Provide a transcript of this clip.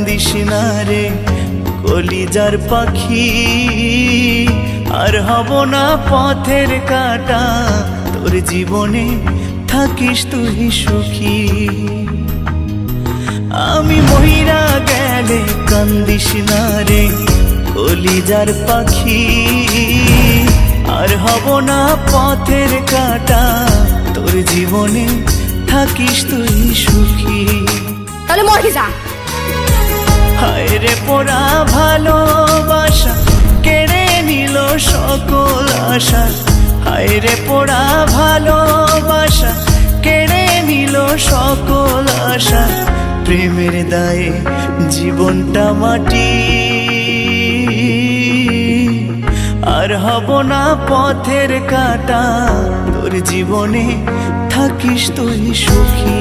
কান্দিস না রে কলিজার পাখি, আর হব না পথের কাঁটা, তোর জীবনে থাকিস তুই সুখী। আমি মহিরা গেলে কান্দিস না রে কলিজার পাখি, আর হব না পথের কাঁটা, তোর জীবনে থাকিস তুই সুখী। তাহলে মরে যা। হায় রে পোড়া ভালোবাসা কেড়ে নিল সকল আশা, হায় রে পোড়া ভালোবাসা কেড়ে নিল সকল আশা, প্রেমের দায়ে জীবনটা মাটি, আর হব না পথের কাঁটা, তোর জীবনে থাকিস তুই সুখী।